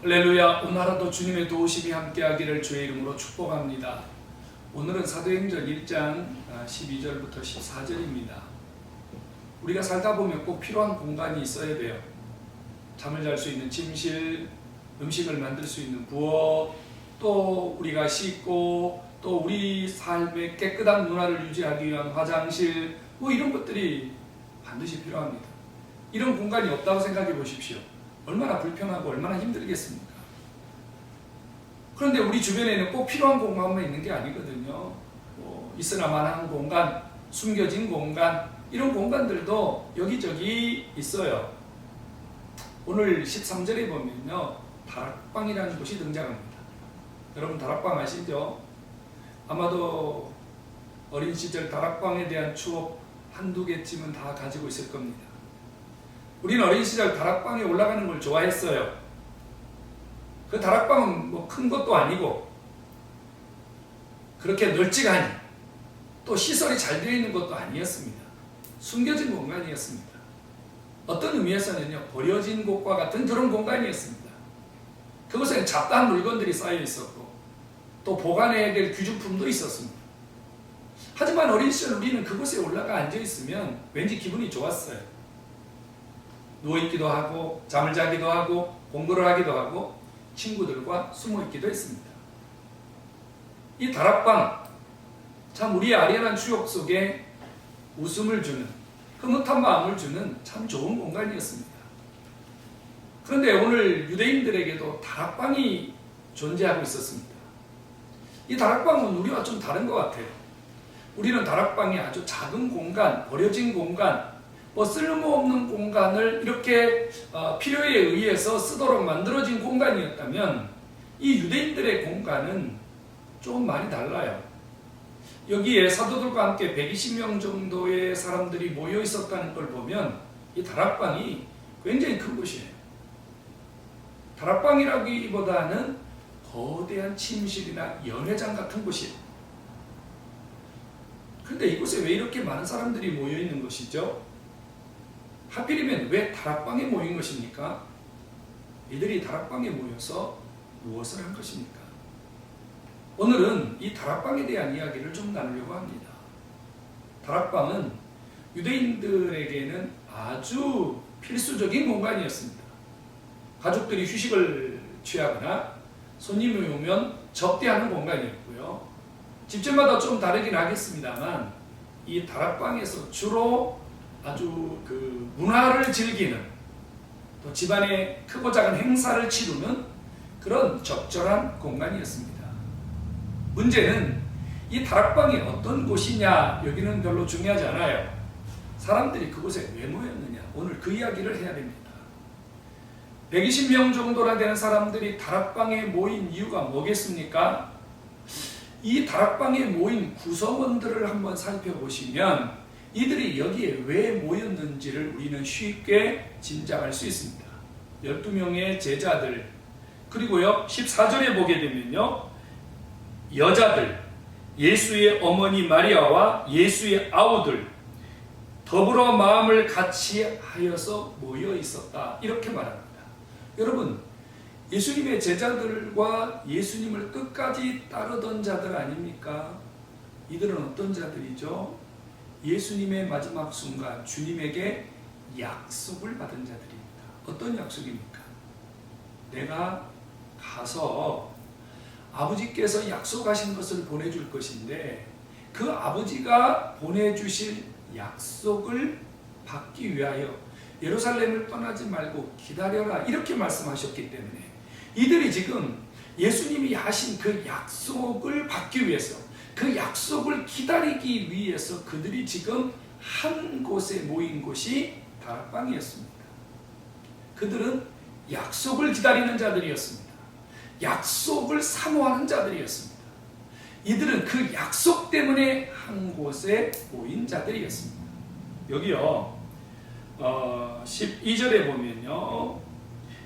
할렐루야. 오늘 하루도 주님의 도우심이 함께하기를 주의 이름으로 축복합니다. 오늘은 사도행전 1장 12절부터 14절입니다. 우리가 살다 보면 꼭 필요한 공간이 있어야 돼요. 잠을 잘 수 있는 침실, 음식을 만들 수 있는 부엌, 또 우리가 씻고 또 우리 삶의 깨끗한 문화를 유지하기 위한 화장실, 이런 것들이 반드시 필요합니다. 이런 공간이 없다고 생각해 보십시오. 얼마나 불편하고 얼마나 힘들겠습니까? 그런데 우리 주변에는 꼭 필요한 공간만 있는 게 아니거든요. 있으나마나한 공간, 숨겨진 공간, 이런 공간들도 여기저기 있어요. 오늘 13절에 보면요, 다락방이라는 곳이 등장합니다. 여러분 다락방 아시죠? 아마도 어린 시절 다락방에 대한 추억 한두 개쯤은 다 가지고 있을 겁니다. 우리는 어린 시절 다락방에 올라가는 걸 좋아했어요. 그 다락방은 큰 것도 아니고 그렇게 널찍하니 또 시설이 잘 되어 있는 것도 아니었습니다. 숨겨진 공간이었습니다. 어떤 의미에서는요, 버려진 곳과 같은 그런 공간이었습니다. 그곳에는 잡다한 물건들이 쌓여 있었고 또 보관해야 될 귀중품도 있었습니다. 하지만 어린 시절 우리는 그곳에 올라가 앉아 있으면 왠지 기분이 좋았어요. 누워있기도 하고 잠을 자기도 하고 공부를 하기도 하고 친구들과 숨어있기도 했습니다. 이 다락방, 참 우리의 아련한 추억 속에 웃음을 주는, 흐뭇한 마음을 주는 참 좋은 공간이었습니다. 그런데 오늘 유대인들에게도 다락방이 존재하고 있었습니다. 이 다락방은 우리와 좀 다른 것 같아요. 우리는 다락방이 아주 작은 공간, 버려진 공간, 쓸모없는 공간을 이렇게 필요에 의해서 쓰도록 만들어진 공간이었다면, 이 유대인들의 공간은 좀 많이 달라요. 여기에 사도들과 함께 120명 정도의 사람들이 모여 있었다는 걸 보면 이 다락방이 굉장히 큰 곳이에요. 다락방이라기보다는 거대한 침실이나 연회장 같은 곳이에요. 그런데 이곳에 왜 이렇게 많은 사람들이 모여 있는 것이죠? 하필이면 왜 다락방에 모인 것입니까? 이들이 다락방에 모여서 무엇을 한 것입니까? 오늘은 이 다락방에 대한 이야기를 좀 나누려고 합니다. 다락방은 유대인들에게는 아주 필수적인 공간이었습니다. 가족들이 휴식을 취하거나 손님이 오면 접대하는 공간이었고요. 집집마다 좀 다르긴 하겠습니다만 이 다락방에서 주로 아주 문화를 즐기는, 또 집안의 크고 작은 행사를 치르는 그런 적절한 공간이었습니다. 문제는 이 다락방이 어떤 곳이냐, 여기는 별로 중요하지 않아요. 사람들이 그곳에 왜 모였느냐, 오늘 그 이야기를 해야 됩니다. 120명 정도나 되는 사람들이 다락방에 모인 이유가 뭐겠습니까? 이 다락방에 모인 구성원들을 한번 살펴보시면 이들이 여기에 왜 모였는지를 우리는 쉽게 짐작할 수 있습니다. 12명의 제자들, 그리고요 14절에 보게 되면요, 여자들, 예수의 어머니 마리아와 예수의 아우들, 더불어 마음을 같이 하여서 모여 있었다, 이렇게 말합니다. 여러분, 예수님의 제자들과 예수님을 끝까지 따르던 자들 아닙니까? 이들은 어떤 자들이죠? 예수님의 마지막 순간 주님에게 약속을 받은 자들입니다. 어떤 약속입니까? 내가 가서 아버지께서 약속하신 것을 보내줄 것인데 그 아버지가 보내주실 약속을 받기 위하여 예루살렘을 떠나지 말고 기다려라, 이렇게 말씀하셨기 때문에 이들이 지금 예수님이 하신 그 약속을 받기 위해서, 그 약속을 기다리기 위해서 그들이 지금 한 곳에 모인 곳이 다락방이었습니다. 그들은 약속을 기다리는 자들이었습니다. 약속을 사모하는 자들이었습니다. 이들은 그 약속 때문에 한 곳에 모인 자들이었습니다. 여기요 12절에 보면요,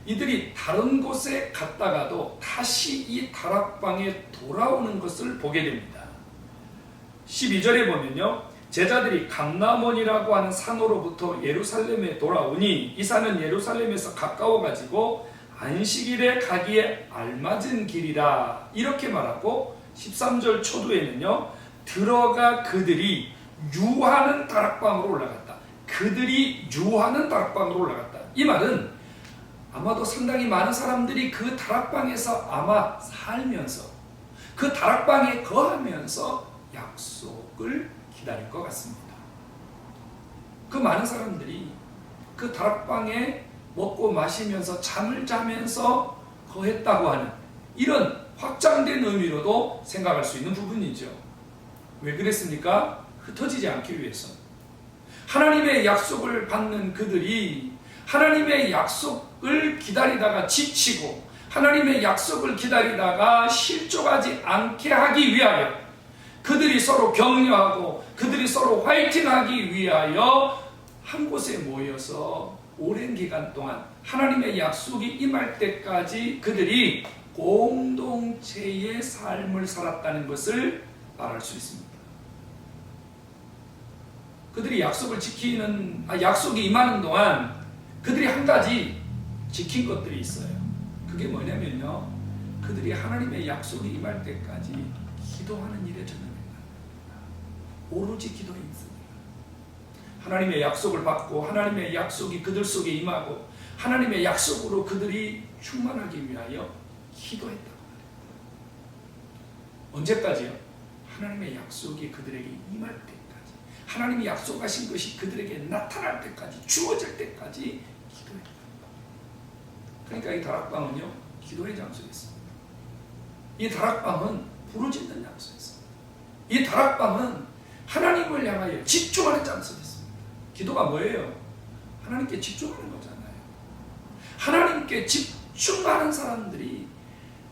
이들이 다른 곳에 갔다가도 다시 이 다락방에 돌아오는 것을 보게 됩니다. 12절에 보면요, 제자들이 감람원이라고 하는 산으로부터 예루살렘에 돌아오니 이 산은 예루살렘에서 가까워가지고 안식일에 가기에 알맞은 길이라 이렇게 말하고 13절 초두에는요, 들어가 그들이 유하는 다락방으로 올라갔다. 그들이 유하는 다락방으로 올라갔다. 이 말은 아마도 상당히 많은 사람들이 그 다락방에서 아마 살면서 그 다락방에 거하면서 약속을 기다릴 것 같습니다. 그 많은 사람들이 그 다락방에 먹고 마시면서 잠을 자면서 거했다고 하는 이런 확장된 의미로도 생각할 수 있는 부분이죠. 왜 그랬습니까? 흩어지지 않기 위해서. 하나님의 약속을 받는 그들이 하나님의 약속을 기다리다가 지치고 하나님의 약속을 기다리다가 실족하지 않게 하기 위하여 그들이 서로 격려하고 그들이 서로 화이팅하기 위하여 한 곳에 모여서 오랜 기간 동안 하나님의 약속이 임할 때까지 그들이 공동체의 삶을 살았다는 것을 말할 수 있습니다. 그들이 약속을 약속이 임하는 동안 그들이 한 가지 지킨 것들이 있어요. 그게 뭐냐면요, 그들이 하나님의 약속이 임할 때까지 기도하는 일에 전념했다. 오로지 기도에 있습니다. 하나님의 약속을 받고 하나님의 약속이 그들 속에 임하고 하나님의 약속으로 그들이 충만하기 위하여 기도했다고 말해요. 언제까지요? 하나님의 약속이 그들에게 임할 때까지, 하나님이 약속하신 것이 그들에게 나타날 때까지, 주어질 때까지 기도했다. 그러니까 이 다락방은요, 기도의 장소였습니다. 이 다락방은 부르짖는 장소였습니다. 이 다락방은 하나님을 향하여 집중하는 장소였습니다. 기도가 뭐예요? 하나님께 집중하는 거잖아요. 하나님께 집중하는 사람들이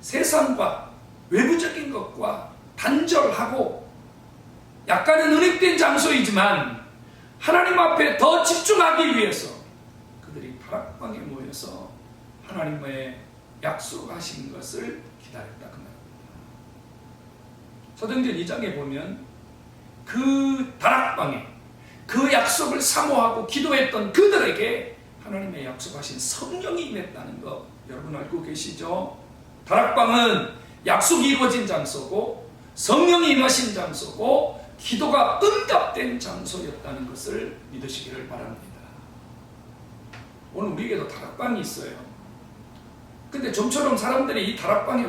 세상과 외부적인 것과 단절하고 약간은 은닉된 장소이지만 하나님 앞에 더 집중하기 위해서 그들이 다락방에 모여서 하나님의 약속하신 것을 기다렸다 그 말입니다. 사도행전 2장에 보면 그 다락방에 그 약속을 사모하고 기도했던 그들에게 하나님의 약속하신 성령이 임했다는 거 여러분 알고 계시죠? 다락방은 약속이 이루어진 장소고 성령이 임하신 장소고 기도가 응답된 장소였다는 것을 믿으시기를 바랍니다. 오늘 우리에게도 다락방이 있어요. 근데 좀처럼 사람들이 이 다락방에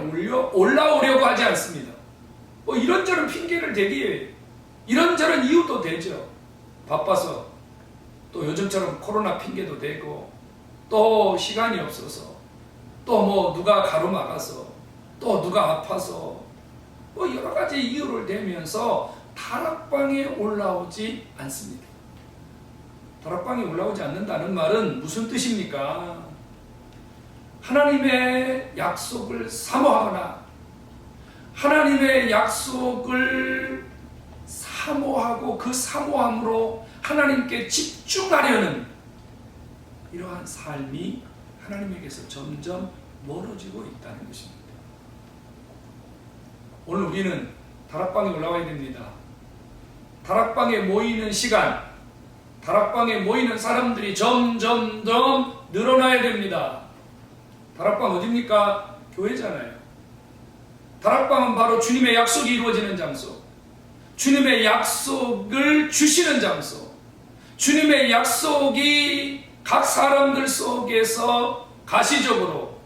올라오려고 하지 않습니다. 뭐 이런저런 핑계를 대기에 이런저런 이유도 되죠. 바빠서, 또 요즘처럼 코로나 핑계도 대고, 또 시간이 없어서, 또 뭐 누가 가로막아서, 또 누가 아파서, 뭐 여러 가지 이유를 대면서 다락방에 올라오지 않습니다. 다락방에 올라오지 않는다는 말은 무슨 뜻입니까? 하나님의 약속을 사모하거나 하나님의 약속을 사모하고 그 사모함으로 하나님께 집중하려는 이러한 삶이 하나님에게서 점점 멀어지고 있다는 것입니다. 오늘 우리는 다락방에 올라와야 됩니다. 다락방에 모이는 시간, 다락방에 모이는 사람들이 점점 더 늘어나야 됩니다. 다락방 어디입니까? 교회잖아요. 다락방은 바로 주님의 약속이 이루어지는 장소, 주님의 약속을 주시는 장소, 주님의 약속이 각 사람들 속에서 가시적으로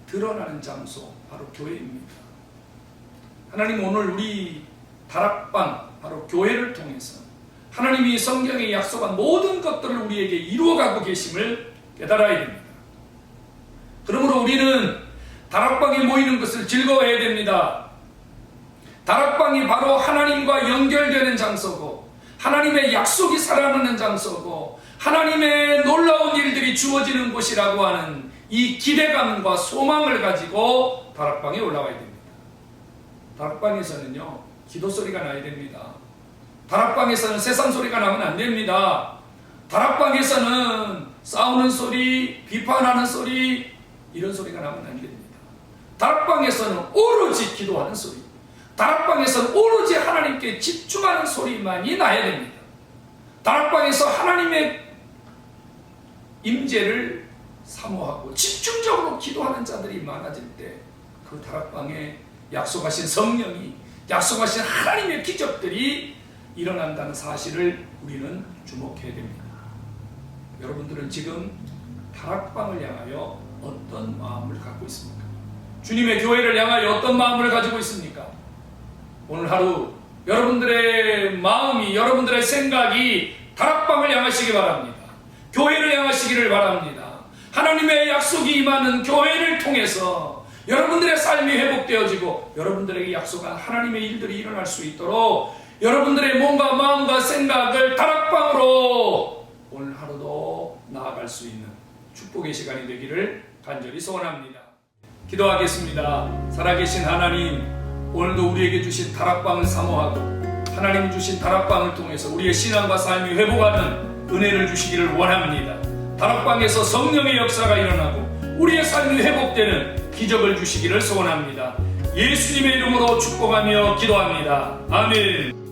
드러나는 장소, 바로 교회입니다. 하나님 오늘 우리 다락방, 바로 교회를 통해서 하나님이 성경에 약속한 모든 것들을 우리에게 이루어가고 계심을 깨달아야 됩니다. 그러므로 우리는 다락방에 모이는 것을 즐거워해야 됩니다. 다락방이 바로 하나님과 연결되는 장소고 하나님의 약속이 살아나는 장소고 하나님의 놀라운 일들이 주어지는 곳이라고 하는 이 기대감과 소망을 가지고 다락방에 올라와야 됩니다. 다락방에서는요, 기도 소리가 나야 됩니다. 다락방에서는 세상 소리가 나면 안 됩니다. 다락방에서는 싸우는 소리, 비판하는 소리, 이런 소리가 나면 안 됩니다. 다락방에서는 오로지 기도하는 소리, 다락방에서는 오로지 하나님께 집중하는 소리만이 나야 됩니다. 다락방에서 하나님의 임재를 사모하고 집중적으로 기도하는 자들이 많아질 때 그 다락방에 약속하신 성령이, 약속하신 하나님의 기적들이 일어난다는 사실을 우리는 주목해야 됩니다. 여러분들은 지금 다락방을 향하여 어떤 마음을 갖고 있습니까? 주님의 교회를 향하여 어떤 마음을 가지고 있습니까? 오늘 하루 여러분들의 마음이, 여러분들의 생각이 다락방을 향하시기 바랍니다. 교회를 향하시기를 바랍니다. 하나님의 약속이 임하는 교회를 통해서 여러분들의 삶이 회복되어지고 여러분들에게 약속한 하나님의 일들이 일어날 수 있도록 여러분들의 몸과 마음과 생각을 다락방으로 오늘 하루도 나아갈 수 있는 축복의 시간이 되기를 간절히 소원합니다. 기도하겠습니다. 살아계신 하나님, 오늘도 우리에게 주신 다락방을 사모하고 하나님이 주신 다락방을 통해서 우리의 신앙과 삶이 회복하는 은혜를 주시기를 원합니다. 다락방에서 성령의 역사가 일어나고 우리의 삶이 회복되는 기적을 주시기를 소원합니다. 예수님의 이름으로 축복하며 기도합니다. 아멘.